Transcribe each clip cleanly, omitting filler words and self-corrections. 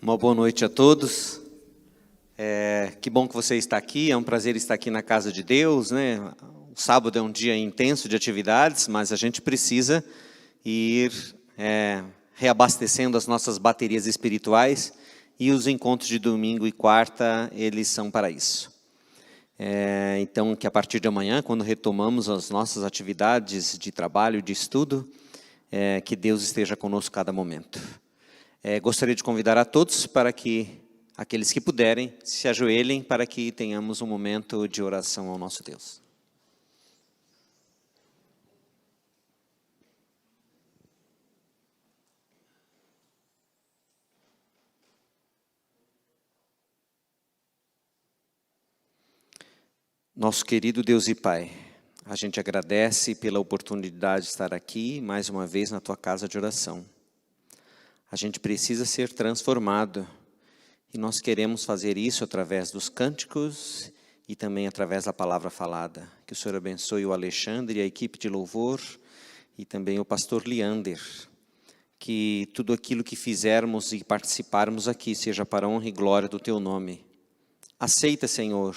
Uma boa noite a todos. Que bom que você está aqui, é um prazer estar aqui na casa de Deus, né? O sábado é um dia intenso de atividades, mas a gente precisa ir reabastecendo as nossas baterias espirituais, e os encontros de domingo e quarta, eles são para isso. Então, que a partir de amanhã, quando retomamos as nossas atividades de trabalho, de estudo, que Deus esteja conosco a cada momento. Gostaria de convidar a todos para que, aqueles que puderem, se ajoelhem para que tenhamos um momento de oração ao nosso Deus. Nosso querido Deus e Pai, a gente agradece pela oportunidade de estar aqui, mais uma vez, na Tua casa de oração. A gente precisa ser transformado, e nós queremos fazer isso através dos cânticos e também através da palavra falada. Que o Senhor abençoe o Alexandre e a equipe de louvor, e também o pastor Leander. Que tudo aquilo que fizermos e participarmos aqui seja para a honra e glória do Teu nome. Aceita, Senhor,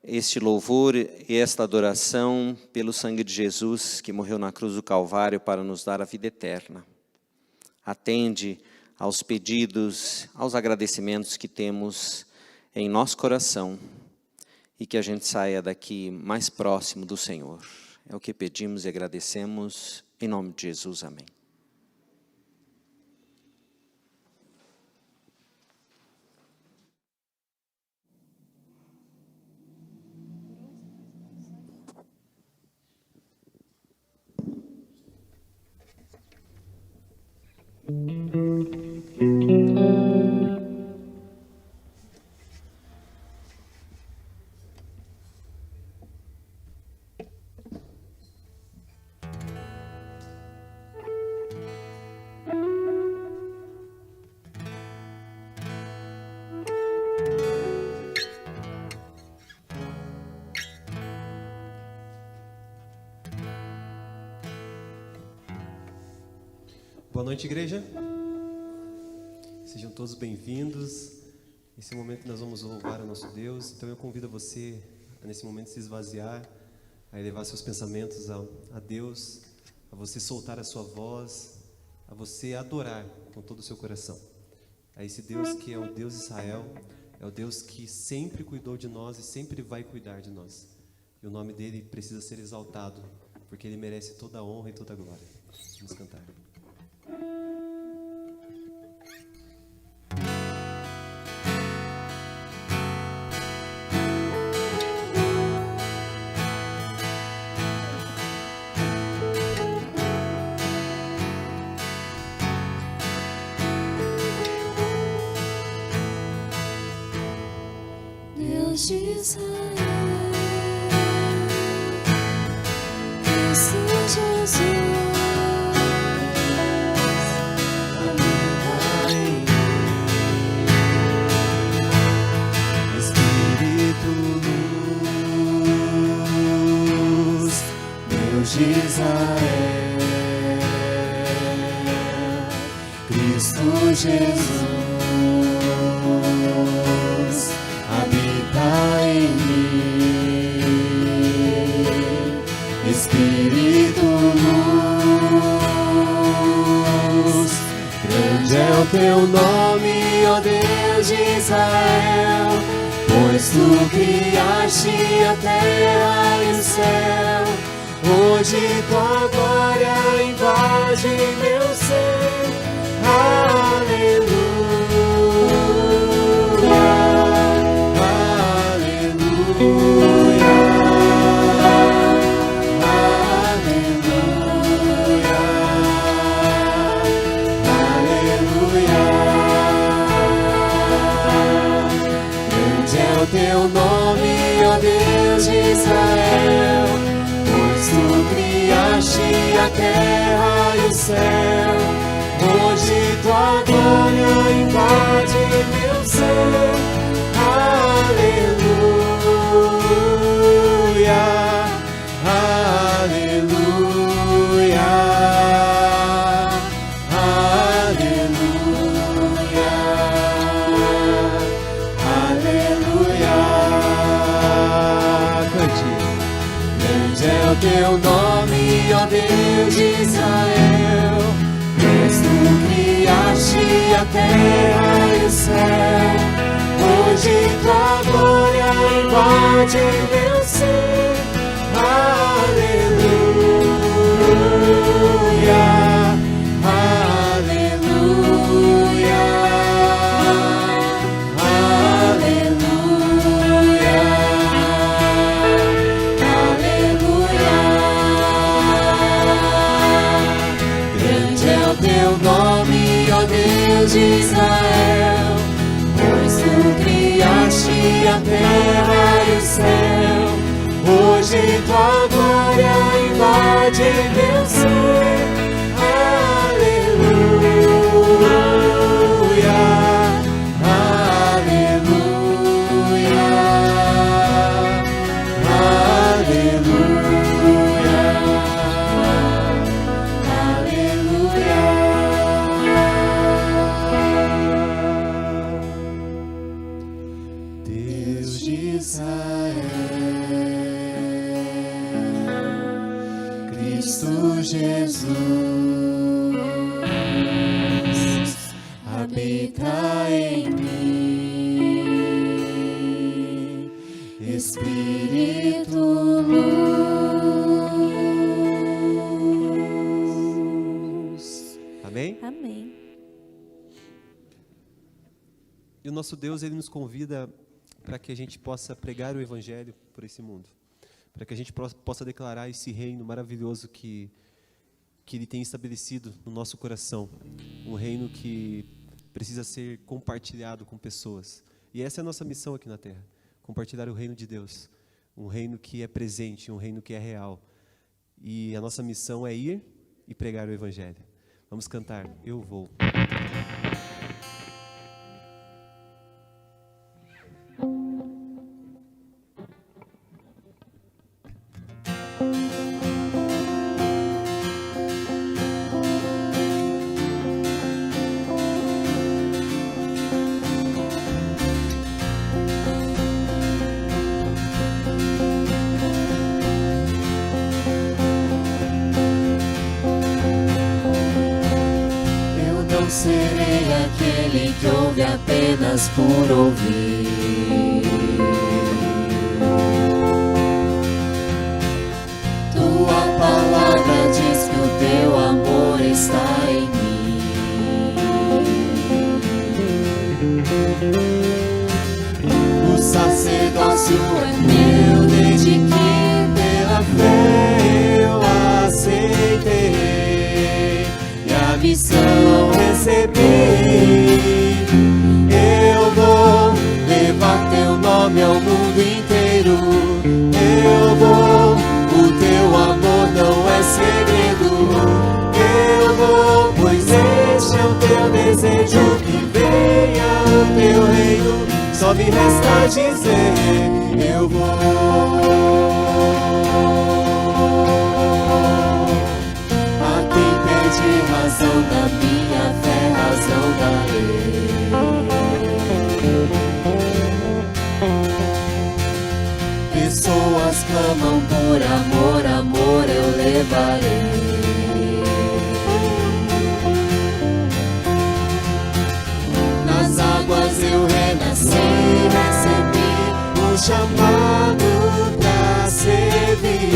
este louvor e esta adoração pelo sangue de Jesus, que morreu na cruz do Calvário para nos dar a vida eterna. Atende aos pedidos, aos agradecimentos que temos em nosso coração, e que a gente saia daqui mais próximo do Senhor. É o que pedimos e agradecemos, em nome de Jesus, amém. Boa noite, igreja. Sejam todos bem-vindos. Nesse momento nós vamos louvar o nosso Deus. Então eu convido você a, nesse momento, se esvaziar, a elevar seus pensamentos a Deus, a você soltar a sua voz, a você adorar com todo o seu coração. A esse Deus que é o Deus de Israel, é o Deus que sempre cuidou de nós e sempre vai cuidar de nós. E o nome dele precisa ser exaltado, porque ele merece toda a honra e toda a glória. Vamos cantar. Deus de Israel, Cristo Jesus, habita em mim. Espírito luz, Deus de Israel, Cristo Jesus, habita em mim. Espírito luz, grande é o teu nome, ó Deus de Israel, pois tu criaste a terra e o céu. Hoje tua glória invade meu ser. Aleluia, aleluia, aleluia, aleluia. Grande é o teu nome, ó Deus de Israel, pois tu criaste a terra e o céu. Hoje tua glória invade meu ser. Aleluia, aleluia, aleluia. ao teu nome, ó Deus de Israel, pois tu criaste a terra e o céu. Hoje tua glória invade meu ser. Aleluia, aleluia, aleluia, aleluia. Grande é o teu nome, ó Deus de Israel, pois tu criaste a terra e o céu. Hoje tua glória invade meu ser. Aleluia, aleluia, aleluia, aleluia. Deus de Israel, Cristo Jesus, habita em mim, Espírito luz. Amém? Amém. E o nosso Deus, Ele nos convida para que a gente possa pregar o Evangelho por esse mundo. Para que a gente possa declarar esse reino maravilhoso que Ele tem estabelecido no nosso coração. Um reino que precisa ser compartilhado com pessoas. E essa é a nossa missão aqui na Terra. Compartilhar o reino de Deus. Um reino que é presente, um reino que é real. E a nossa missão é ir e pregar o Evangelho. Vamos cantar, Eu Vou. Serei aquele que ouve apenas por ouvir. Tua palavra diz que o teu amor está em mim. O sacerdócio é meu desde que pela fé eu aceitei e a missão recebi. Eu vou levar teu nome ao mundo inteiro. Eu vou, o teu amor não é segredo. Eu vou, pois este é o teu desejo, que venha o teu reino. Só me resta dizer, eu vou. A quem pede razão da minha fé, razão darei. Pessoas clamam por amor, amor eu levarei. Nas águas eu renasci, recebi um chamado pra servir.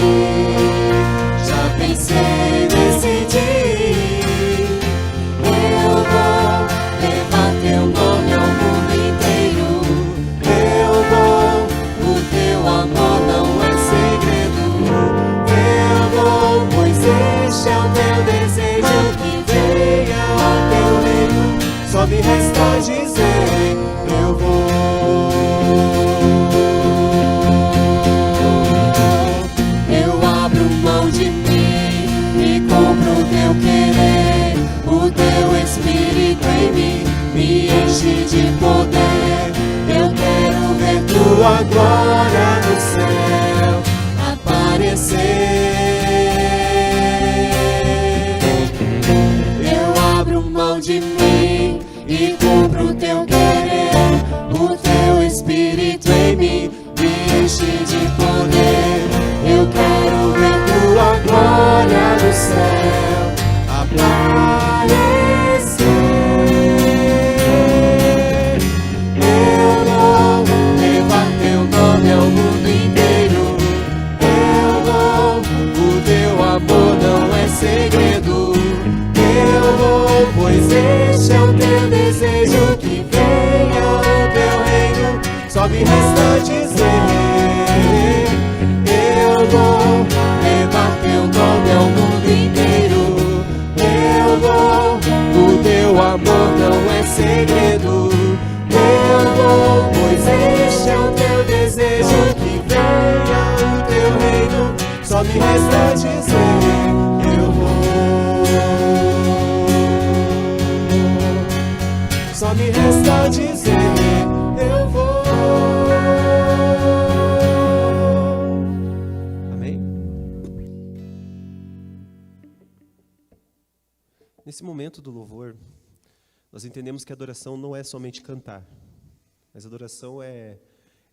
Já pensei, decidi. Eu vou levar teu nome ao mundo inteiro. Eu vou, o teu amor não é segredo. Eu vou, pois este é o teu desejo, que venha o teu reino. Só me resta dizer, eu vou. Eu abro mão de mim e compro o teu querer. O teu Espírito em mim me enche de poder. Eu quero ver tua glória no céu aparecer. Eu abro mão de mim e cumpro o teu querer. O teu Espírito em mim me enche de poder. Eu quero ver tua me resta dizer: eu vou levar teu nome ao mundo inteiro. Eu vou, o teu amor não é segredo. Eu vou, pois este é o teu desejo, que venha o teu reino. Só me resta dizer: eu vou. Só me resta dizer: eu vou. Amém? Nesse momento do louvor, nós entendemos que a adoração não é somente cantar, mas a adoração é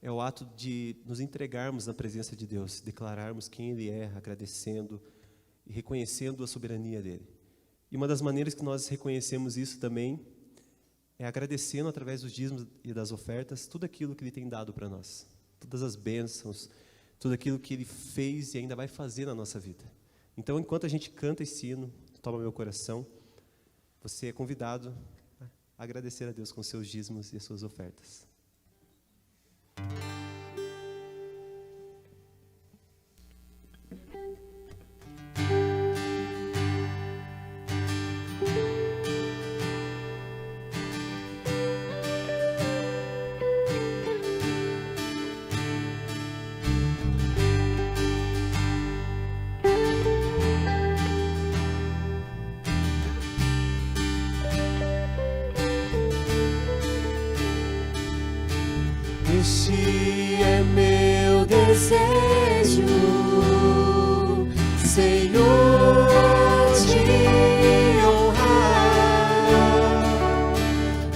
o ato de nos entregarmos na presença de Deus, declararmos quem Ele é, agradecendo e reconhecendo a soberania dEle. E uma das maneiras que nós reconhecemos isso também é agradecendo através dos dízimos e das ofertas tudo aquilo que Ele tem dado para nós, todas as bênçãos, tudo aquilo que Ele fez e ainda vai fazer na nossa vida. Então, enquanto a gente canta esse hino, Toma Meu Coração, você é convidado a agradecer a Deus com seus dízimos e as suas ofertas. Este é meu desejo, Senhor, te honrar,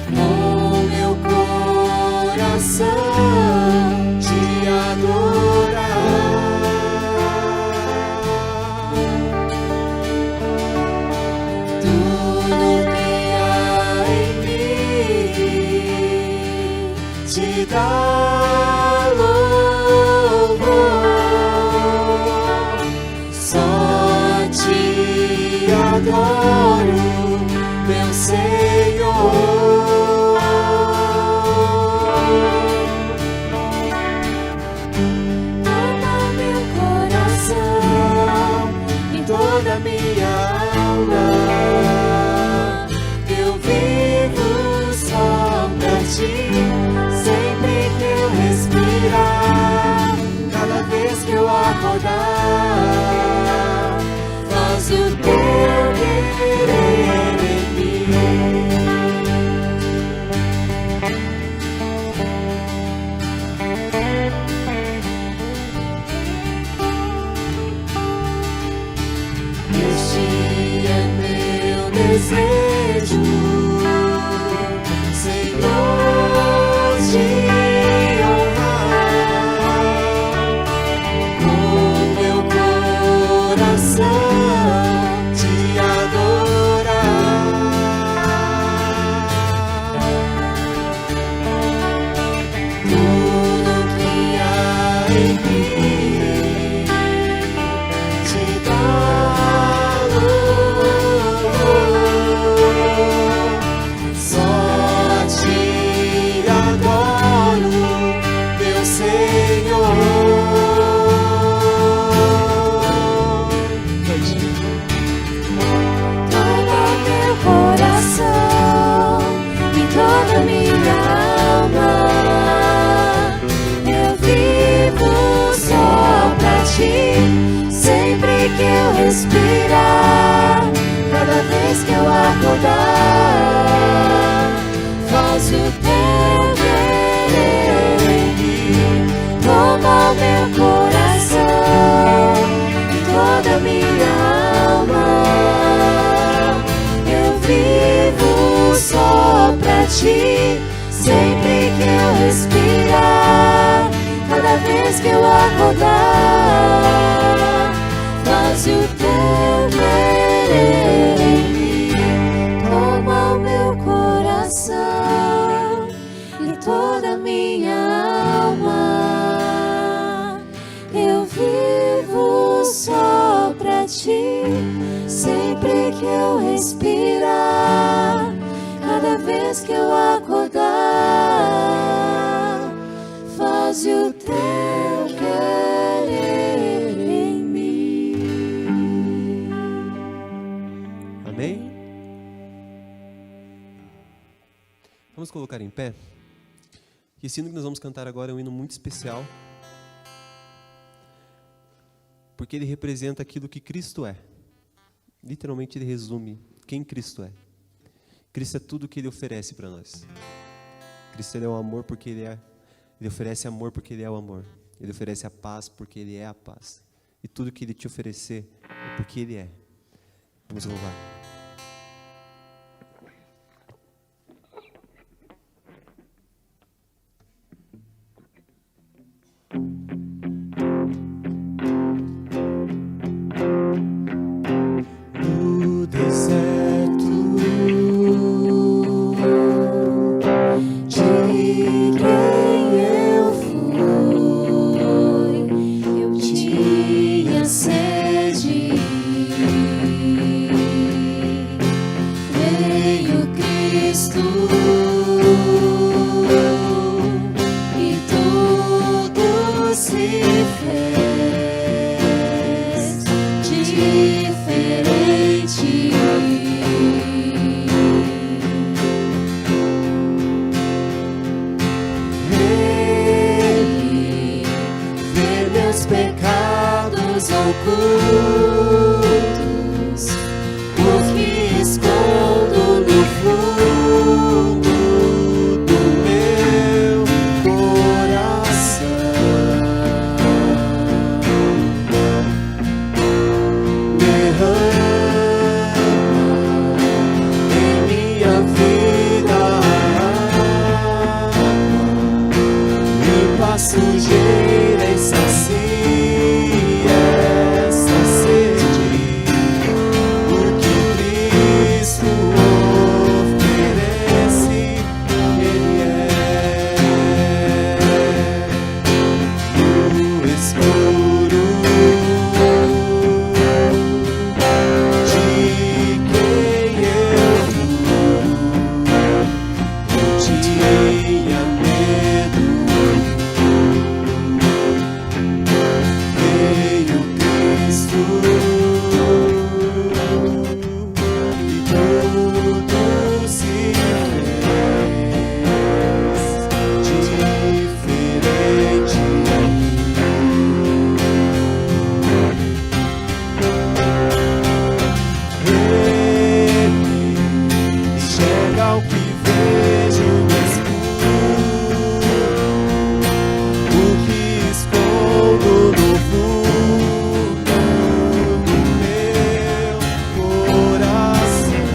com meu coração te adorar. Tudo que há em mim te dá adoro, meu Senhor. Toma meu coração e toda minha alma. Eu vivo só pra ti, sempre que eu respirar, cada vez que eu acordar. Faz o teu querer em mim. Este é meu desejo, Senhor, te honrar, com meu coração te adorar. Tudo que há em mim te dá louvor. Só te adoro, meu Senhor. Toma meu coração e toda minha alma. Eu vivo só pra ti, sempre que eu respirar, cada vez que eu acordar. Faz o teu querer em mim. Toma o meu coração e toda minha alma. Eu vivo só pra ti, sempre que eu respirar, cada vez que eu acordar. Faz o teu querer em mim. Toma o meu coração e toda minha alma. Eu vivo só pra ti, sempre que eu respirar, cada vez que eu acordar. Deus e o teu querer em mim. Amém? Vamos colocar em pé? E esse hino que nós vamos cantar agora é um hino muito especial, porque ele representa aquilo que Cristo é. Literalmente ele resume quem Cristo é. Cristo é tudo que Ele oferece para nós. Cristo ele é o amor porque Ele é. Ele oferece amor porque Ele é o amor. Ele oferece a paz porque Ele é a paz. E tudo que Ele te oferecer é porque Ele é. Vamos louvar. No deserto de quem eu fui, eu tinha sede. Veio Cristo e tudo se fez diferente. Ele vê meus pecados ocultos, o que escondo no fundo do meu coração. Derrama em minha vida limpa a sujeira e sacia essa sede, porque Cristo oferece, Ele é o escuro de quem eu tinha medo. Veio Cristo e tudo se fez diferente. Ele enxerga o que vejo no escuro, o que escondo no fundo do meu coração,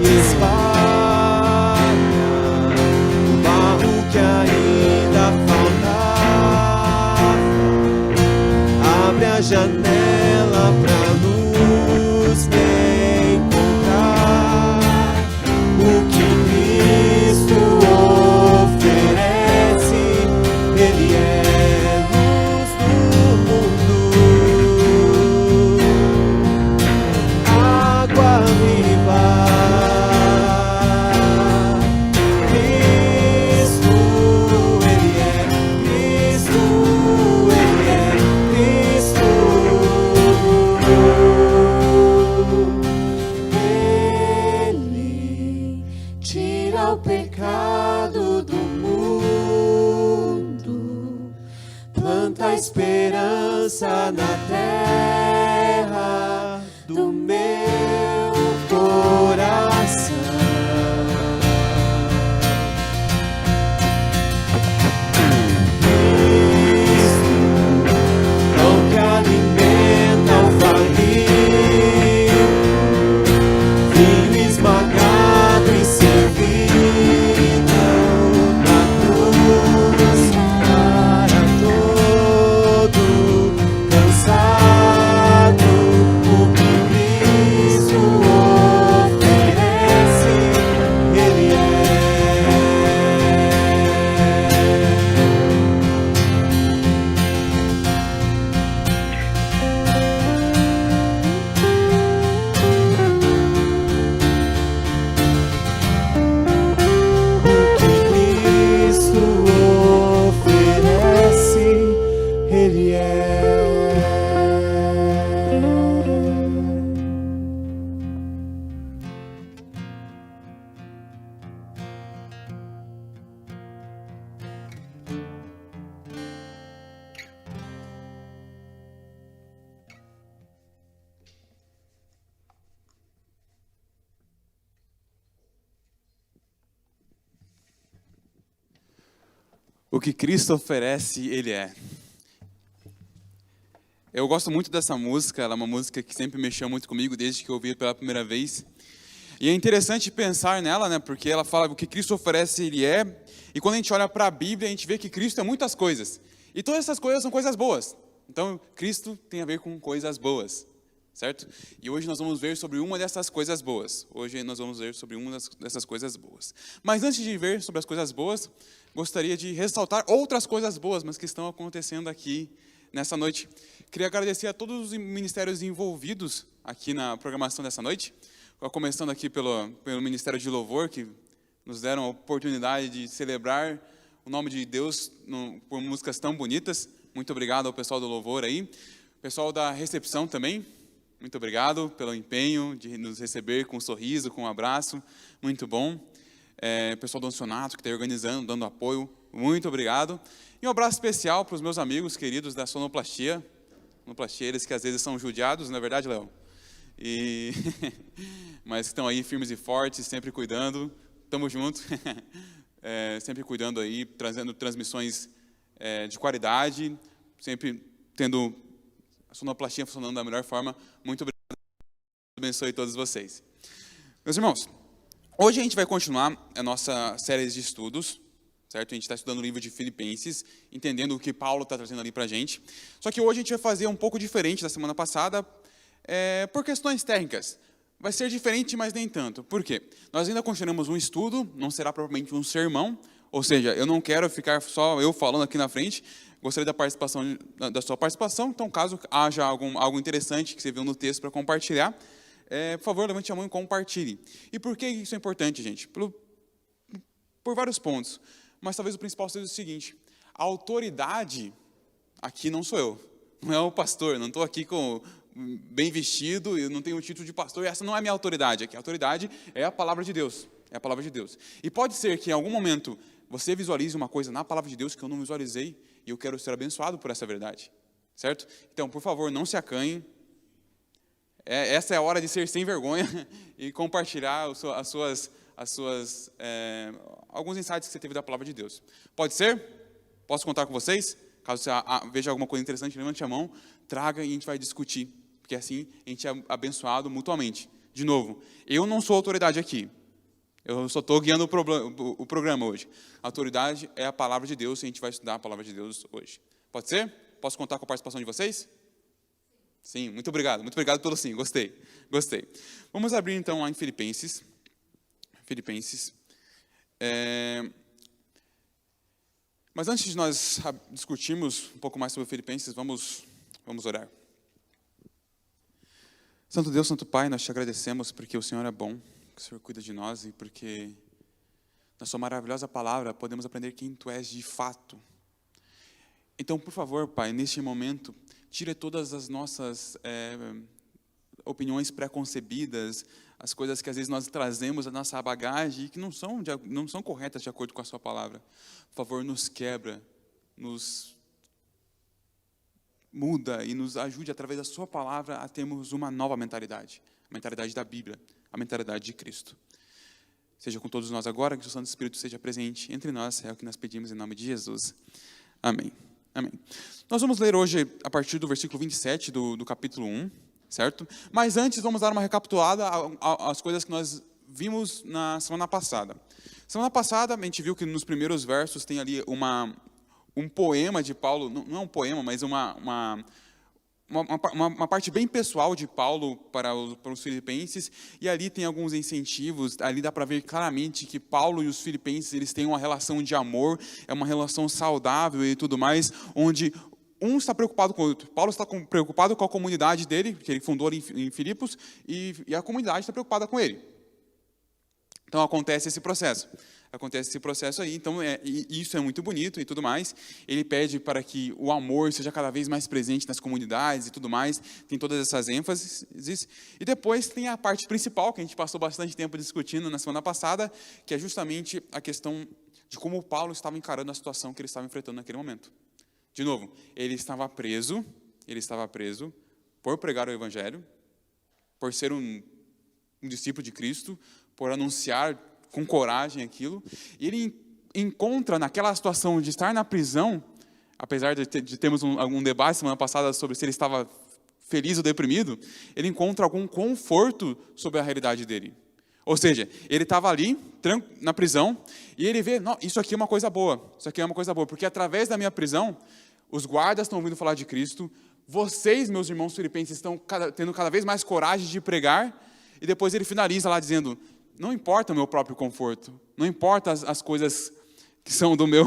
e espalha o barro que ainda faltava. Abre a janela pra luz me encontrar. O que Cristo oferece, Ele é luz do mundo, água viva. Cristo, Ele é Cristo, Ele é Cristo. Ele tira o pecado do mundo, planta a esperança na terra do meu coração. Cristo, pão que alimenta o faminto, vinho esmagado e servido na cruz para todo cansado. O que Cristo oferece, Ele é. Eu gosto muito dessa música, ela é uma música que sempre mexeu muito comigo desde que eu ouvi pela primeira vez. E é interessante pensar nela, né? Porque ela fala o que Cristo oferece, Ele é. E quando a gente olha para a Bíblia, a gente vê que Cristo é muitas coisas. E todas essas coisas são coisas boas. Então, Cristo tem a ver com coisas boas, certo? E hoje nós vamos ver sobre uma dessas coisas boas. Hoje nós vamos ver sobre uma dessas coisas boas. Mas antes de ver sobre as coisas boas, gostaria de ressaltar outras coisas boas, mas que estão acontecendo aqui nessa noite. Queria agradecer a todos os ministérios envolvidos aqui na programação dessa noite. Começando aqui pelo Ministério de Louvor, que nos deram a oportunidade de celebrar o nome de Deus por músicas tão bonitas. Muito obrigado ao pessoal do Louvor aí. Pessoal da recepção também, muito obrigado pelo empenho de nos receber com um sorriso, com um abraço. Muito bom. Pessoal do Ancionato que está organizando, dando apoio, muito obrigado. E um abraço especial para os meus amigos queridos da Sonoplastia. Sonoplastia, eles que às vezes são judiados, não é verdade, Léo? Mas estão aí firmes e fortes, sempre cuidando. Tamo junto. Sempre cuidando aí, trazendo transmissões de qualidade, sempre tendo a sonoplastia funcionando da melhor forma. Muito obrigado. Deus abençoe todos vocês. Meus irmãos, hoje a gente vai continuar a nossa série de estudos, certo? A gente está estudando o livro de Filipenses, entendendo o que Paulo está trazendo ali para a gente. Só que hoje a gente vai fazer um pouco diferente da semana passada, por questões técnicas. Vai ser diferente, mas nem tanto. Por quê? Nós ainda continuamos um estudo, não será propriamente um sermão, ou seja, eu não quero ficar só eu falando aqui na frente, gostaria da sua participação, então caso haja algo interessante que você viu no texto para compartilhar, por favor, levante a mão e compartilhe. E por que isso é importante, gente? Por vários pontos, mas talvez o principal seja o seguinte: a autoridade aqui não sou eu, não é o pastor, não estou aqui bem vestido, eu não tenho o título de pastor, e essa não é a minha autoridade aqui. A autoridade é a palavra de Deus, é a palavra de Deus. E pode ser que em algum momento você visualize uma coisa na palavra de Deus que eu não visualizei, e eu quero ser abençoado por essa verdade, certo? Então, por favor, não se acanhe. Essa é a hora de ser sem vergonha e compartilhar alguns insights que você teve da palavra de Deus. Pode ser? Posso contar com vocês? Caso você veja alguma coisa interessante, levante a mão, traga e a gente vai discutir, porque assim a gente é abençoado mutuamente. De novo, eu não sou autoridade aqui, eu só estou guiando o programa hoje. A autoridade é a palavra de Deus e a gente vai estudar a palavra de Deus hoje. Pode ser? Posso contar com a participação de vocês? Sim, muito obrigado pelo sim, gostei. Vamos abrir então lá em Filipenses. Mas antes de nós discutirmos um pouco mais sobre Filipenses, vamos orar. Santo Deus, Santo Pai, nós te agradecemos porque o Senhor é bom, que o Senhor cuida de nós e porque na sua maravilhosa palavra podemos aprender quem Tu és de fato. Então, por favor, Pai, neste momento, tire todas as nossas opiniões pré-concebidas, as coisas que às vezes nós trazemos da nossa bagagem e que não são corretas de acordo com a sua palavra. Por favor, nos quebra, nos muda e nos ajude através da sua palavra a termos uma nova mentalidade, a mentalidade da Bíblia, a mentalidade de Cristo. Seja com todos nós agora, que o Santo Espírito seja presente entre nós, é o que nós pedimos em nome de Jesus. Amém. Amém. Nós vamos ler hoje a partir do versículo 27 do capítulo 1, certo? Mas antes vamos dar uma recapitulada às coisas que nós vimos na semana passada. Semana passada a gente viu que nos primeiros versos tem ali um poema de Paulo, não é um poema, mas uma parte bem pessoal de Paulo para os filipenses, e ali tem alguns incentivos, ali dá para ver claramente que Paulo e os filipenses eles têm uma relação de amor, é uma relação saudável e tudo mais, onde um está preocupado com o outro. Paulo está preocupado com a comunidade dele, que ele fundou ali em Filipos, e a comunidade está preocupada com ele. Então acontece esse processo aí, então isso é muito bonito e tudo mais. Ele pede para que o amor seja cada vez mais presente nas comunidades e tudo mais, tem todas essas ênfases. E depois tem a parte principal, que a gente passou bastante tempo discutindo na semana passada, que é justamente a questão de como Paulo estava encarando a situação que ele estava enfrentando naquele momento. De novo, ele estava preso por pregar o Evangelho, por ser um discípulo de Cristo, por anunciar com coragem aquilo, e ele encontra naquela situação de estar na prisão, apesar de termos algum debate semana passada sobre se ele estava feliz ou deprimido, ele encontra algum conforto sobre a realidade dele. Ou seja, ele estava ali, na prisão, e ele vê, não, isso aqui é uma coisa boa, porque através da minha prisão, os guardas estão ouvindo falar de Cristo, vocês, meus irmãos filipenses, estão tendo cada vez mais coragem de pregar, e depois ele finaliza lá dizendo, não importa o meu próprio conforto, não importa as coisas que são do meu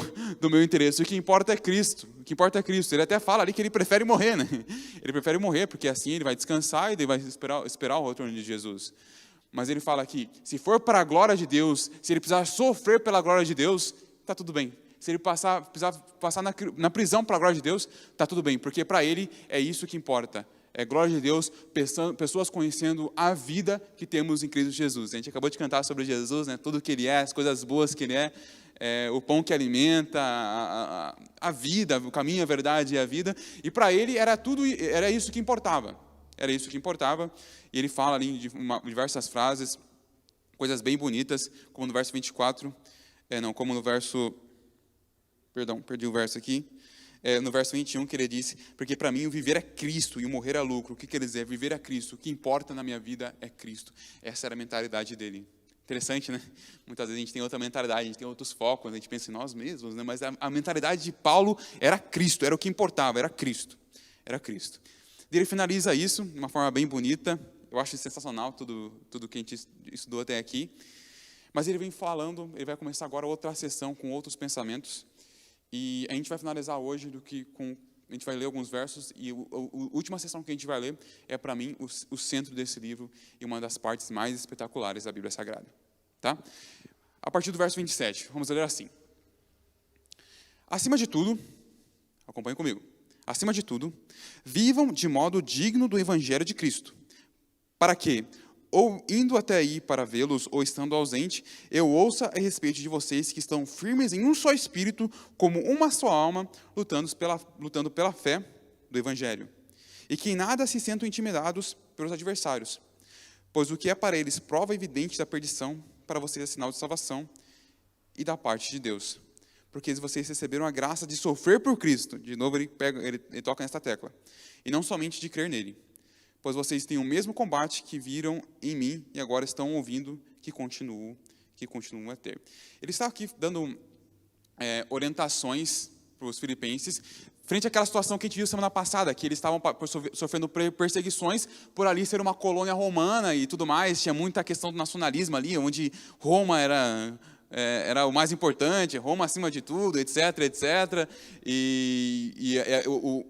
interesse, o que importa é Cristo, Ele até fala ali que ele prefere morrer, né? Ele prefere morrer, porque assim ele vai descansar e ele vai esperar o retorno de Jesus. Mas ele fala que, se for para a glória de Deus, se ele precisar sofrer pela glória de Deus, está tudo bem. Se ele precisar passar na prisão para a glória de Deus, está tudo bem, porque para ele é isso que importa. É glória de Deus, pessoas conhecendo a vida que temos em Cristo Jesus. A gente acabou de cantar sobre Jesus, né? Tudo que Ele é, as coisas boas que Ele é, o pão que alimenta, a vida, o caminho, a verdade e a vida. E para ele era isso que importava. Era isso que importava. E ele fala ali de diversas frases, coisas bem bonitas, como no verso 24, como no verso... Perdão, perdi o verso aqui. No verso 21, que ele disse, porque para mim o viver é Cristo e o morrer é lucro. O que quer dizer? Viver é Cristo. O que importa na minha vida é Cristo. Essa era a mentalidade dele. Interessante, né? Muitas vezes a gente tem outra mentalidade, a gente tem outros focos, a gente pensa em nós mesmos, né? Mas a mentalidade de Paulo era Cristo, era o que importava, era Cristo. Era Cristo. E ele finaliza isso de uma forma bem bonita. Eu acho sensacional tudo que a gente estudou até aqui. Mas ele vem falando, ele vai começar agora outra sessão com outros pensamentos. E a gente vai finalizar hoje a gente vai ler alguns versos, e a última sessão que a gente vai ler é, para mim, o centro desse livro e uma das partes mais espetaculares da Bíblia Sagrada. Tá? A partir do verso 27, vamos ler assim. Acima de tudo, acompanhe comigo, acima de tudo, vivam de modo digno do Evangelho de Cristo, para que, ou indo até aí para vê-los, ou estando ausente, eu ouça a respeito de vocês que estão firmes em um só espírito, como uma só alma, lutando pela fé do Evangelho. E que em nada se sentam intimidados pelos adversários, pois o que é para eles prova evidente da perdição, para vocês é sinal de salvação e da parte de Deus. Porque vocês receberam a graça de sofrer por Cristo, de novo ele toca nesta tecla, e não somente de crer nele. Pois vocês têm o mesmo combate que viram em mim e agora estão ouvindo que continuam a ter. Ele está aqui dando orientações para os filipenses, frente àquela situação que a gente viu semana passada, que eles estavam sofrendo perseguições por ali ser uma colônia romana e tudo mais, tinha muita questão do nacionalismo ali, onde Roma era o mais importante, Roma acima de tudo, etc, etc.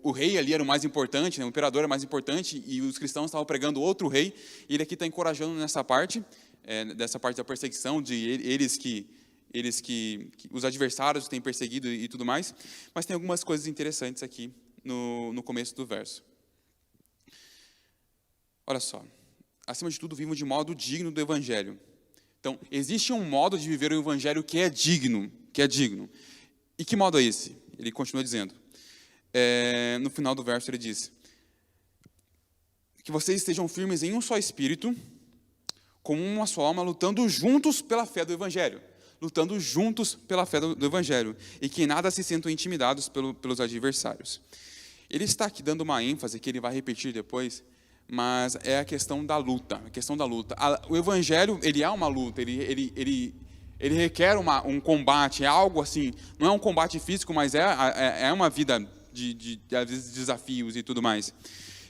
O rei ali era o mais importante, né? O imperador era o mais importante, e os cristãos estavam pregando outro rei, e ele aqui está encorajando nessa parte, dessa parte da perseguição, de eles que os adversários têm perseguido e tudo mais, mas tem algumas coisas interessantes aqui no começo do verso. Olha só, acima de tudo, vivam de modo digno do Evangelho. Então, existe um modo de viver o Evangelho que é digno. E que modo é esse? Ele continua dizendo. No final do verso ele diz, que vocês estejam firmes em um só espírito, como uma só alma, lutando juntos pela fé do Evangelho. E que em nada se sentam intimidados pelos adversários. Ele está aqui dando uma ênfase, que ele vai repetir depois, mas é a questão da luta. O Evangelho, ele é uma luta, ele requer um combate, é algo assim, não é um combate físico, mas é uma vida de às vezes, desafios e tudo mais.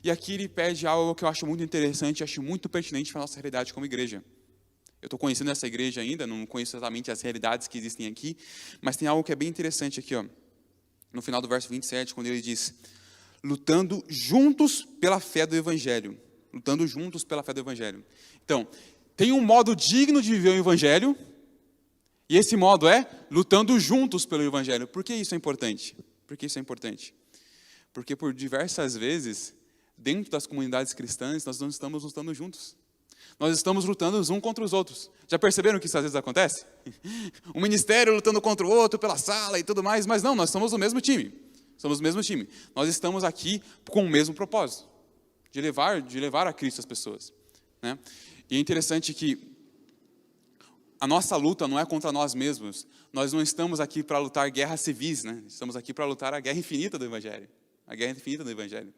E aqui ele pede algo que eu acho muito interessante, acho muito pertinente para a nossa realidade como igreja. Eu estou conhecendo essa igreja ainda, não conheço exatamente as realidades que existem aqui, mas tem algo que é bem interessante aqui, no final do verso 27, quando ele diz, lutando juntos pela fé do Evangelho. Então, tem um modo digno de viver o Evangelho, e esse modo é lutando juntos pelo Evangelho. Por que isso é importante? Porque por diversas vezes, dentro das comunidades cristãs, nós não estamos lutando juntos. Nós estamos lutando uns contra os outros. Já perceberam que isso às vezes acontece? Um ministério lutando contra o outro pela sala e tudo mais, mas não, nós somos o mesmo time. Nós estamos aqui com o mesmo propósito, de levar a Cristo as pessoas, né? E é interessante que a nossa luta não é contra nós mesmos. Nós não estamos aqui para lutar guerras civis, né? Estamos aqui para lutar a guerra infinita do Evangelho. A guerra infinita do Evangelho.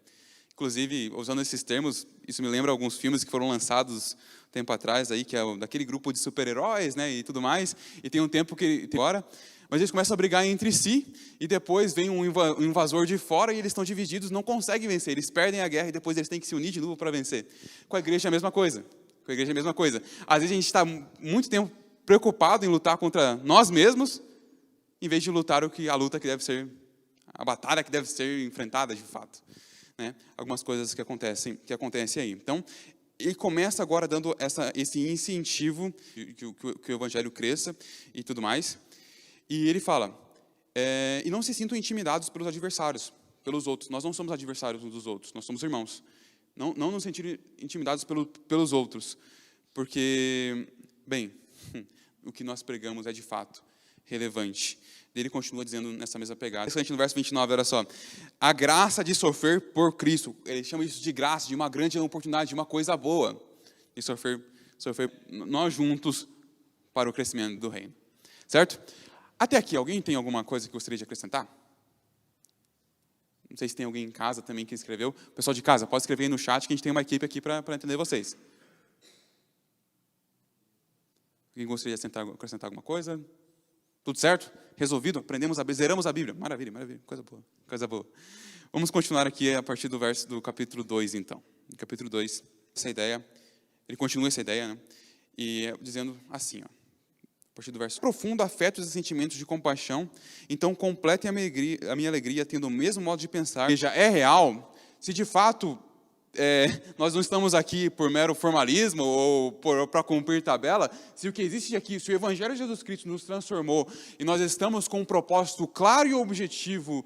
Inclusive, usando esses termos, isso me lembra alguns filmes que foram lançados tempo atrás, aí, que é daquele grupo de super-heróis, né, e tudo mais, e tem um tempo que agora, mas eles começam a brigar entre si, e depois vem um invasor de fora, e eles estão divididos, não conseguem vencer, eles perdem a guerra, e depois eles têm que se unir de novo para vencer. Com a igreja é a mesma coisa. Com a igreja é a mesma coisa. Às vezes a gente está muito tempo preocupado em lutar contra nós mesmos, em vez de lutar a luta que deve ser, a batalha que deve ser enfrentada de fato. Né? Algumas coisas que acontecem aí. Então, ele começa agora dando esse incentivo que o Evangelho cresça e tudo mais. E ele fala, e não se sintam intimidados pelos adversários, pelos outros. Nós não somos adversários uns dos outros, nós somos irmãos. Não nos sentir intimidados pelos outros, porque, bem, o que nós pregamos é de fato relevante. Ele continua dizendo nessa mesma pegada. Interessante, no verso 29, olha só. A graça de sofrer por Cristo. Ele chama isso de graça, de uma grande oportunidade, de uma coisa boa. De sofrer nós juntos para o crescimento do reino. Certo? Até aqui, alguém tem alguma coisa que gostaria de acrescentar? Não sei se tem alguém em casa também que escreveu. Pessoal de casa, pode escrever aí no chat que a gente tem uma equipe aqui para entender vocês. Alguém gostaria de acrescentar alguma coisa? Tudo certo? Resolvido? Zeramos a Bíblia. Maravilha, maravilha. Coisa boa. Vamos continuar aqui a partir do capítulo 2, então. No capítulo 2, ele continua essa ideia, né? E dizendo assim, ó. A partir do verso. Profundo afetos e sentimentos de compaixão, então completem a minha alegria, tendo o mesmo modo de pensar. Já é real, se de fato nós não estamos aqui por mero formalismo ou para cumprir tabela, se o que existe aqui, se o Evangelho de Jesus Cristo nos transformou e nós estamos com um propósito claro e objetivo,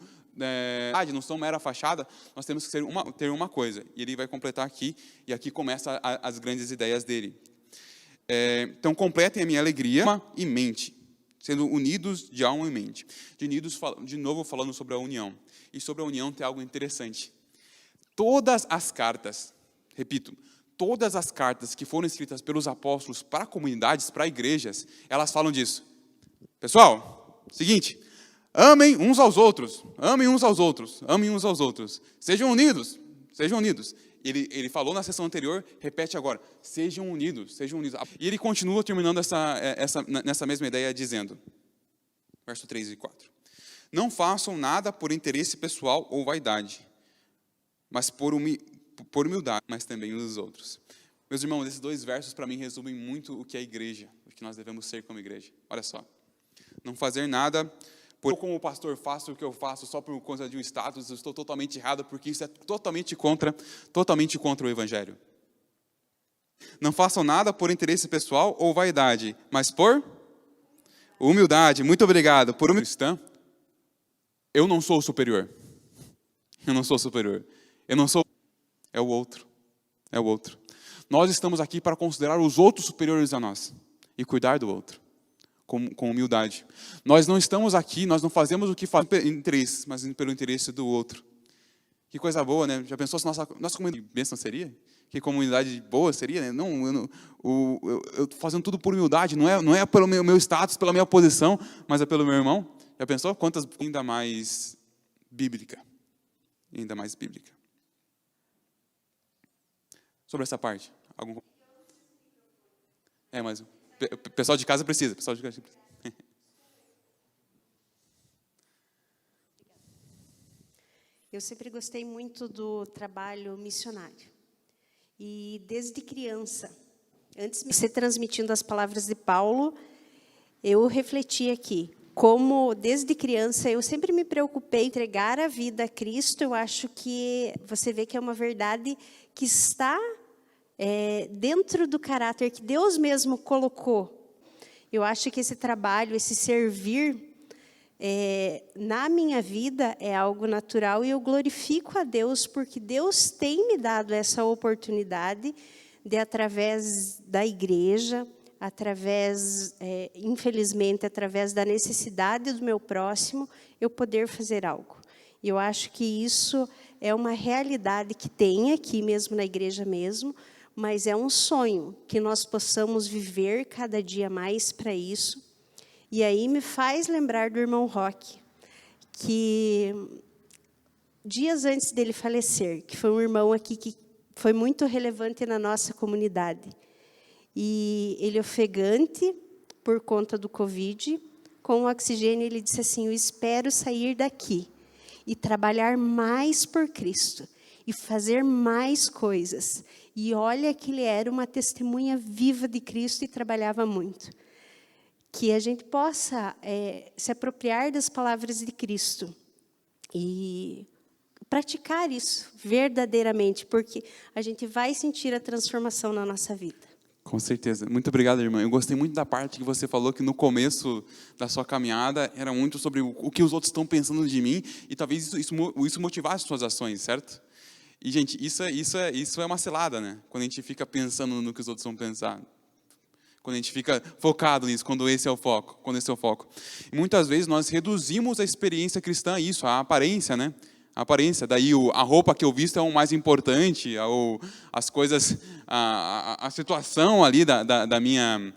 não são mera fachada, nós temos que ter uma coisa. E ele vai completar aqui, e aqui começam as grandes ideias dele. Então, completem a minha alegria, alma e mente, sendo unidos de alma e mente. De novo, falando sobre a união. E sobre a união tem algo interessante. Todas as cartas, repito, todas as cartas que foram escritas pelos apóstolos para comunidades, para igrejas, elas falam disso. Pessoal, seguinte, amem uns aos outros, amem uns aos outros, amem uns aos outros. Sejam unidos, sejam unidos. Ele falou na sessão anterior, repete agora, sejam unidos, sejam unidos. E ele continua terminando nessa mesma ideia, dizendo, verso 3 e 4. Não façam nada por interesse pessoal ou vaidade, mas por humildade, mas também uns dos outros. Meus irmãos, esses dois versos para mim resumem muito o que é a igreja, o que nós devemos ser como igreja. Olha só, não fazer nada eu, como pastor, faço o que eu faço só por conta de um status, eu estou totalmente errado, porque isso é totalmente contra o Evangelho. Não façam nada por interesse pessoal ou vaidade, mas por humildade. Muito obrigado. Por humildade cristã, eu não sou o superior. Eu não sou o superior. Eu não sou. É o outro. É o outro. Nós estamos aqui para considerar os outros superiores a nós e cuidar do outro. Com humildade. Nós não estamos aqui, nós não fazemos o que fazemos pelo interesse, mas pelo interesse do outro. Que coisa boa, né? Já pensou se nossa comunidade bênção seria? Que comunidade boa seria, né? Não, eu fazendo tudo por humildade, não é pelo meu status, pela minha posição, mas é pelo meu irmão. Já pensou? Quantas ainda mais bíblica. Ainda mais bíblica. Sobre essa parte, mas o pessoal de casa precisa. Eu sempre gostei muito do trabalho missionário. E desde criança, antes de você transmitindo as palavras de Paulo, eu refleti aqui. Como desde criança eu sempre me preocupei em entregar a vida a Cristo. Eu acho que você vê que é uma verdade que está dentro do caráter que Deus mesmo colocou. Eu acho que esse trabalho, esse servir na minha vida é algo natural e eu glorifico a Deus porque Deus tem me dado essa oportunidade de, através da igreja, infelizmente, através da necessidade do meu próximo, eu poder fazer algo. E eu acho que isso é uma realidade que tem aqui mesmo na igreja mesmo, mas é um sonho que nós possamos viver cada dia mais para isso. E aí me faz lembrar do irmão Roque, que dias antes dele falecer, que foi um irmão aqui que foi muito relevante na nossa comunidade. E ele ofegante por conta do Covid, com o oxigênio, ele disse assim: eu espero sair daqui e trabalhar mais por Cristo e fazer mais coisas. E olha que ele era uma testemunha viva de Cristo e trabalhava muito. Que a gente possa se apropriar das palavras de Cristo e praticar isso verdadeiramente, porque a gente vai sentir a transformação na nossa vida. Com certeza. Muito obrigado, irmã. Eu gostei muito da parte que você falou que no começo da sua caminhada era muito sobre o que os outros estão pensando de mim e talvez isso motivasse suas ações, certo? E, gente, isso é uma cilada, né? Quando a gente fica pensando no que os outros vão pensar. Quando a gente fica focado nisso, quando esse é o foco. E muitas vezes nós reduzimos a experiência cristã a isso, a aparência, né? A aparência, daí a roupa que eu visto é o mais importante, ou as coisas, a situação ali da minha,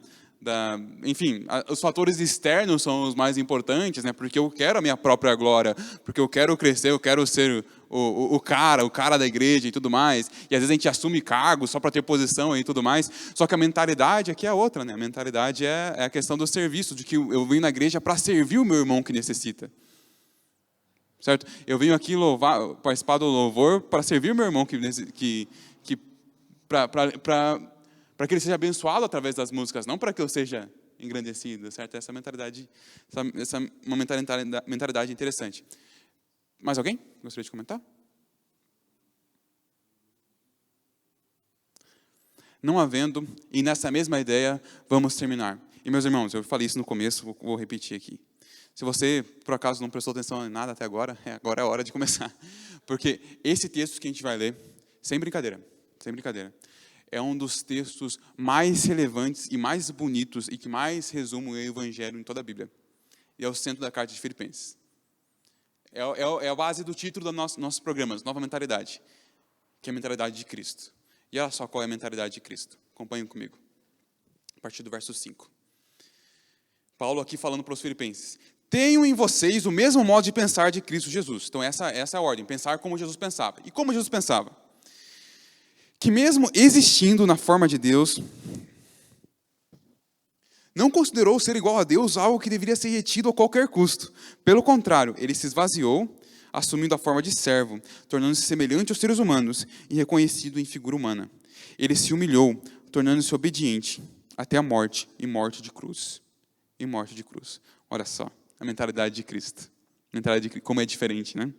enfim, os fatores externos são os mais importantes, né? Porque eu quero a minha própria glória, porque eu quero crescer, eu quero ser o cara da igreja e tudo mais, e às vezes a gente assume cargos só para ter posição e tudo mais, só que a mentalidade aqui é outra, né? A mentalidade é a questão do serviço, de que eu vim na igreja para servir o meu irmão que necessita. Certo? Eu venho aqui participar do louvor para servir o meu irmão para que ele seja abençoado através das músicas, não para que eu seja engrandecido, certo? Essa mentalidade, uma mentalidade interessante. Mais alguém gostaria de comentar? Não havendo, e nessa mesma ideia, vamos terminar. E meus irmãos, eu falei isso no começo, vou repetir aqui. Se você, por acaso, não prestou atenção em nada até agora é a hora de começar. Porque esse texto que a gente vai ler, sem brincadeira, é um dos textos mais relevantes e mais bonitos e que mais resume o Evangelho em toda a Bíblia. E é o centro da carta de Filipenses. É a base do título dos nossos programas, Nova Mentalidade, que é a mentalidade de Cristo. E olha só qual é a mentalidade de Cristo. Acompanhem comigo. A partir do verso 5. Paulo aqui falando para os filipenses. Tenham em vocês o mesmo modo de pensar de Cristo Jesus. Então essa é a ordem, pensar como Jesus pensava. E como Jesus pensava? Que mesmo existindo na forma de Deus, não considerou ser igual a Deus algo que deveria ser retido a qualquer custo. Pelo contrário, ele se esvaziou, assumindo a forma de servo, tornando-se semelhante aos seres humanos e reconhecido em figura humana. Ele se humilhou, tornando-se obediente até a morte e morte de cruz. Olha só. A mentalidade de Cristo. Como é diferente, né?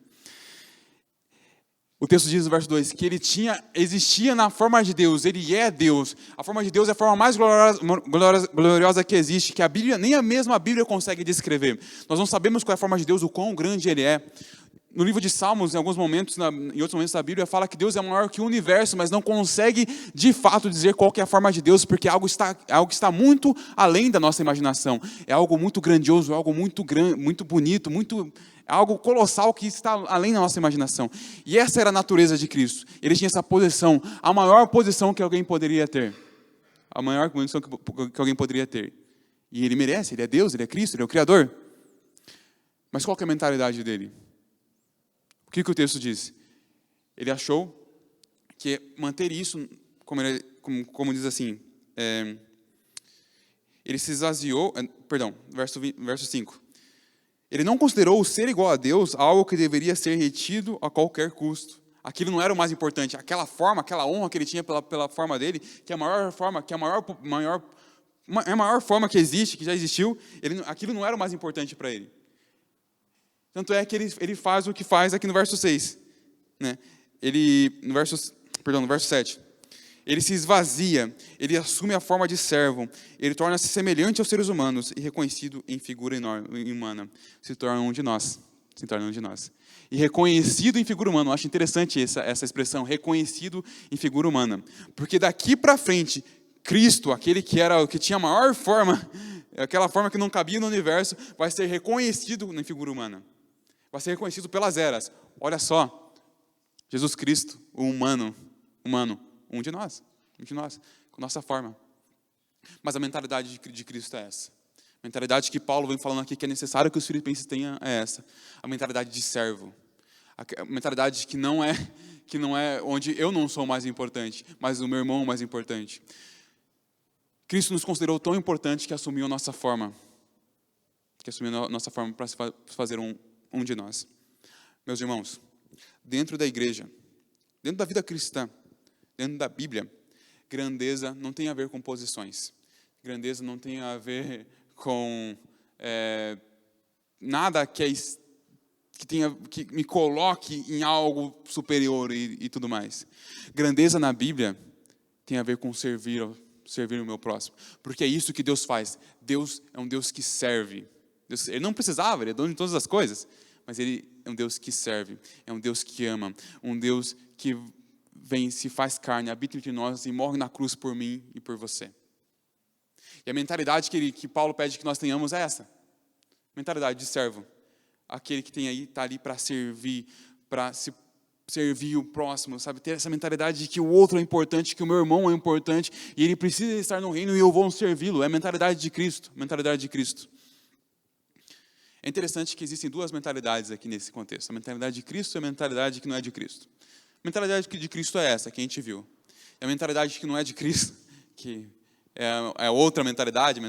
O texto diz no verso 2 que ele existia na forma de Deus, ele é Deus. A forma de Deus é a forma mais gloriosa que existe, que a Bíblia, nem a mesma Bíblia consegue descrever. Nós não sabemos qual é a forma de Deus, o quão grande ele é. No livro de Salmos, em alguns momentos, em outros momentos da Bíblia, fala que Deus é maior que o universo, mas não consegue, de fato, dizer qual que é a forma de Deus, porque algo está muito além da nossa imaginação. É algo muito grandioso, algo muito bonito, é algo colossal que está além da nossa imaginação. E essa era a natureza de Cristo. Ele tinha essa posição, a maior posição que alguém poderia ter. A maior posição que alguém poderia ter. E ele merece, ele é Deus, ele é Cristo, ele é o Criador. Mas qual que é a mentalidade dele? O que o texto diz? Ele achou que manter isso, como diz assim, ele se esvaziou, verso 5. Ele não considerou o ser igual a Deus algo que deveria ser retido a qualquer custo. Aquilo não era o mais importante. Aquela forma, aquela honra que ele tinha pela forma dele, que é a maior forma, que é a maior forma que existe, que já existiu, aquilo não era o mais importante para ele. Tanto é que ele faz o que faz aqui no verso 6. Né? No verso 7. Ele se esvazia, ele assume a forma de servo, ele torna-se semelhante aos seres humanos e reconhecido em figura humana. Se torna um de nós. E reconhecido em figura humana. Eu acho interessante essa expressão, reconhecido em figura humana. Porque daqui para frente, Cristo, aquele que tinha a maior forma, aquela forma que não cabia no universo, vai ser reconhecido em figura humana. Vai ser reconhecido pelas eras. Olha só, Jesus Cristo, o humano, um de nós. de nós, com nossa forma. Mas a mentalidade de Cristo é essa. A mentalidade que Paulo vem falando aqui que é necessário que os filipenses tenham é essa. A mentalidade de servo. A mentalidade que não é onde eu não sou o mais importante, mas o meu irmão é o mais importante. Cristo nos considerou tão importante que assumiu a nossa forma. Que assumiu a nossa forma para se fazer um de nós. Meus irmãos, dentro da igreja, dentro da vida cristã, dentro da Bíblia, grandeza não tem a ver com posições. Grandeza não tem a ver com nada que me coloque em algo superior e tudo mais. Grandeza na Bíblia tem a ver com servir o meu próximo. Porque é isso que Deus faz. Deus é um Deus que serve. Ele não precisava, Ele é dono de todas as coisas. Mas Ele é um Deus que serve. É um Deus que ama. Um Deus que vem, se faz carne, habita entre nós e morre na cruz por mim e por você. E a mentalidade que Paulo pede que nós tenhamos é essa. Mentalidade de servo. Aquele que está ali para servir o próximo, sabe? Ter essa mentalidade de que o outro é importante, que o meu irmão é importante, e ele precisa estar no reino e eu vou servi-lo. É a mentalidade de Cristo, mentalidade de Cristo. É interessante que existem duas mentalidades aqui nesse contexto. A mentalidade de Cristo e a mentalidade que não é de Cristo. A mentalidade de Cristo é essa, que a gente viu. E a mentalidade que não é de Cristo, que é outra mentalidade,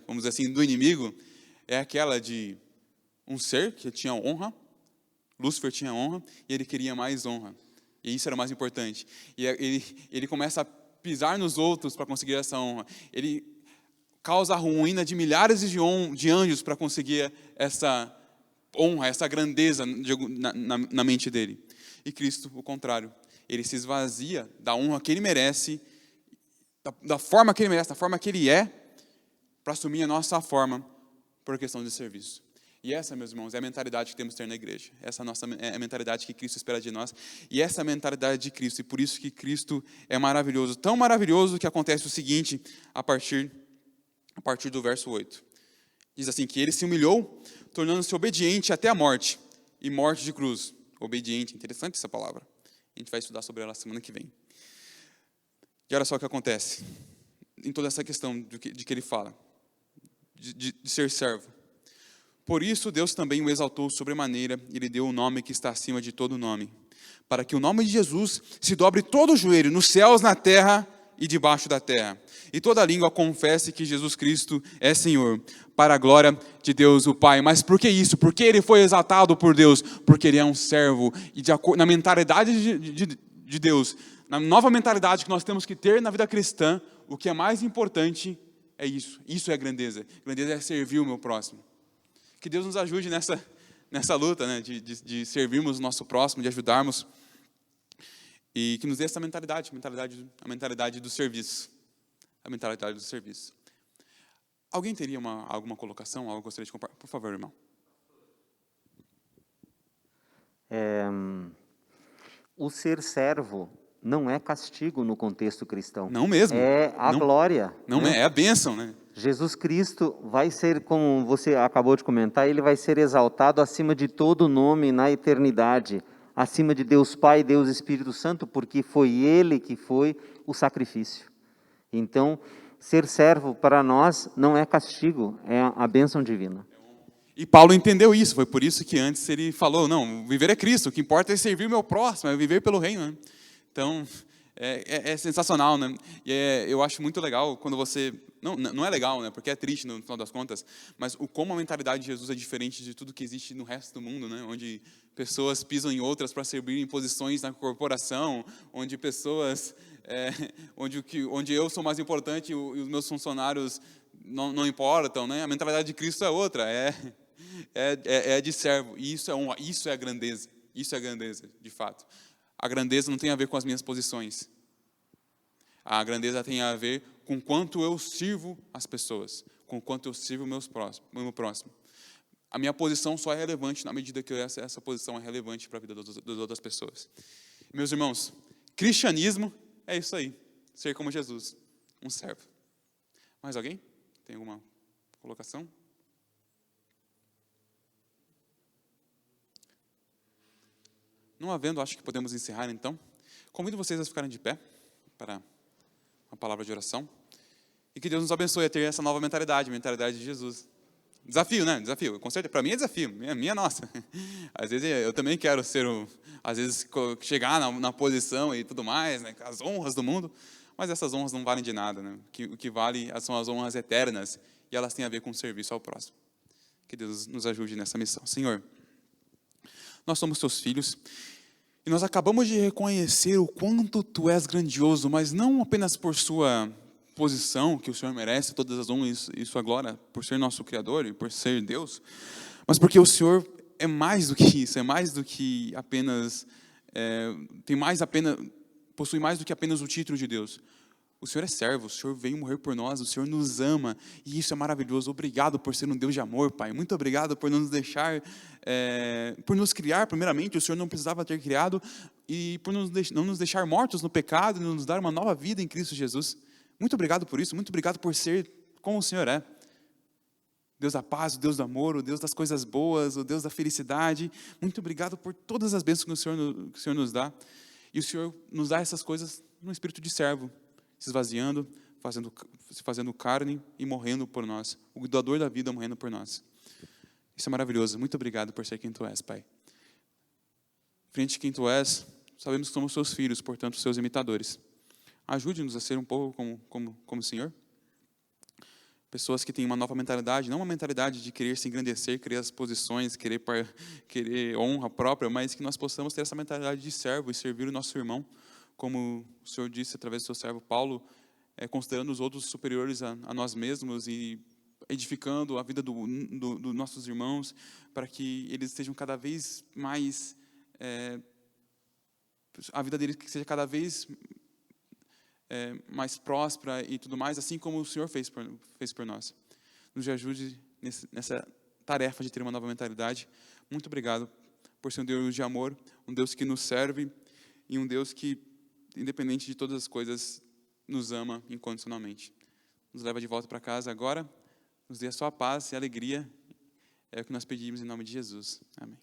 vamos dizer assim, do inimigo, é aquela de um ser que tinha honra, Lúcifer tinha honra, e ele queria mais honra. E isso era o mais importante. E ele começa a pisar nos outros para conseguir essa honra. Ele causa a ruína de milhares de anjos para conseguir essa honra, essa grandeza na mente dele. E Cristo, o contrário. Ele se esvazia da honra que ele merece, da forma que ele merece, da forma que ele é, para assumir a nossa forma por questão de serviço. E essa, meus irmãos, é a mentalidade que temos que ter na igreja. Essa é a mentalidade que Cristo espera de nós. E essa é a mentalidade de Cristo. E por isso que Cristo é maravilhoso. Tão maravilhoso que acontece o seguinte, a partir do verso 8. Diz assim, que ele se humilhou, tornando-se obediente até a morte. E morte de cruz. Obediente, interessante essa palavra. A gente vai estudar sobre ela semana que vem. E olha só o que acontece. Em toda essa questão de que ele fala. De ser servo. Por isso Deus também o exaltou sobremaneira e lhe deu o nome que está acima de todo nome, para que o nome de Jesus se dobre todo o joelho, nos céus, na terra e debaixo da terra, e toda língua confesse que Jesus Cristo é Senhor, para a glória de Deus o Pai. Mas por que isso? Porque ele foi exaltado por Deus, porque ele é um servo, e na mentalidade de Deus, na nova mentalidade que nós temos que ter na vida cristã, o que é mais importante é isso é grandeza. Grandeza é servir o meu próximo. Que Deus nos ajude nessa luta, né, de servirmos o nosso próximo, de ajudarmos. E que nos dê essa mentalidade, a mentalidade do serviço. A mentalidade do serviço. Alguém teria alguma colocação, algo que gostaria de compartilhar? Por favor, irmão. O ser servo não é castigo no contexto cristão. Não mesmo. É a glória. Não, né? É a bênção, né? Jesus Cristo vai ser, como você acabou de comentar, ele vai ser exaltado acima de todo nome na eternidade, acima de Deus Pai, Deus Espírito Santo, porque foi ele que foi o sacrifício. Então, ser servo para nós não é castigo, é a bênção divina. E Paulo entendeu isso, foi por isso que antes ele falou, não, viver é Cristo, o que importa é servir o meu próximo, é viver pelo reino, né? Então, é sensacional, né? E eu acho muito legal quando você... Não é legal, né? Porque é triste no final das contas, mas como a mentalidade de Jesus é diferente de tudo que existe no resto do mundo, né? Onde pessoas pisam em outras para servir em posições na corporação, onde pessoas... onde eu sou mais importante e os meus funcionários não importam, né? A mentalidade de Cristo é outra, é de servo. E isso é honra, isso é a grandeza. Isso é a grandeza, de fato. A grandeza não tem a ver com as minhas posições. A grandeza tem a ver com quanto eu sirvo as pessoas, com quanto eu sirvo o meu próximo. A minha posição só é relevante na medida que essa posição é relevante para a vida das outras pessoas. Meus irmãos, cristianismo é isso aí, ser como Jesus, um servo. Mais alguém? Tem alguma colocação? Não havendo, acho que podemos encerrar então. Convido vocês a ficarem de pé para uma palavra de oração. E que Deus nos abençoe a ter essa nova mentalidade, a mentalidade de Jesus. Desafio, né? Desafio. Com certeza, para mim é desafio, minha nossa. Às vezes eu também quero ser, às vezes chegar na posição e tudo mais, né? As honras do mundo, mas essas honras não valem de nada, né? O que vale são as honras eternas e elas têm a ver com o serviço ao próximo. Que Deus nos ajude nessa missão. Senhor, nós somos teus filhos e nós acabamos de reconhecer o quanto tu és grandioso, mas não apenas por sua posição, que o Senhor merece todas as honras e sua glória, por ser nosso Criador e por ser Deus, mas porque o Senhor é mais do que isso, é mais do que apenas, possui mais do que apenas o título de Deus. O Senhor é servo, o Senhor veio morrer por nós, o Senhor nos ama, e isso é maravilhoso. Obrigado por ser um Deus de amor, Pai. Muito obrigado por nos deixar, por nos criar, primeiramente, o Senhor não precisava ter criado, e por não nos deixar mortos no pecado, e nos dar uma nova vida em Cristo Jesus. Muito obrigado por isso, muito obrigado por ser como o Senhor é. Deus da paz, o Deus do amor, o Deus das coisas boas, o Deus da felicidade. Muito obrigado por todas as bênçãos que o Senhor nos dá. E o Senhor nos dá essas coisas no espírito de servo, se esvaziando, se fazendo carne e morrendo por nós. O doador da vida morrendo por nós. Isso é maravilhoso. Muito obrigado por ser quem Tu és, Pai. Frente a quem Tu és, sabemos que somos Seus filhos, portanto, Seus imitadores. Ajude-nos a ser um pouco como o Senhor. Pessoas que têm uma nova mentalidade, não uma mentalidade de querer se engrandecer, querer as posições, querer honra própria, mas que nós possamos ter essa mentalidade de servo e servir o nosso irmão, como o Senhor disse através do seu servo Paulo, considerando os outros superiores a nós mesmos e edificando a vida dos nossos irmãos, para que eles sejam cada vez mais, a vida deles que seja cada vez mais próspera e tudo mais, assim como o Senhor fez por nós. Nos ajude nessa tarefa de ter uma nova mentalidade. Muito obrigado por ser um Deus de amor, um Deus que nos serve e um Deus que, independente de todas as coisas, nos ama incondicionalmente. Nos leva de volta para casa agora, nos dê a sua paz e alegria, é o que nós pedimos em nome de Jesus. Amém.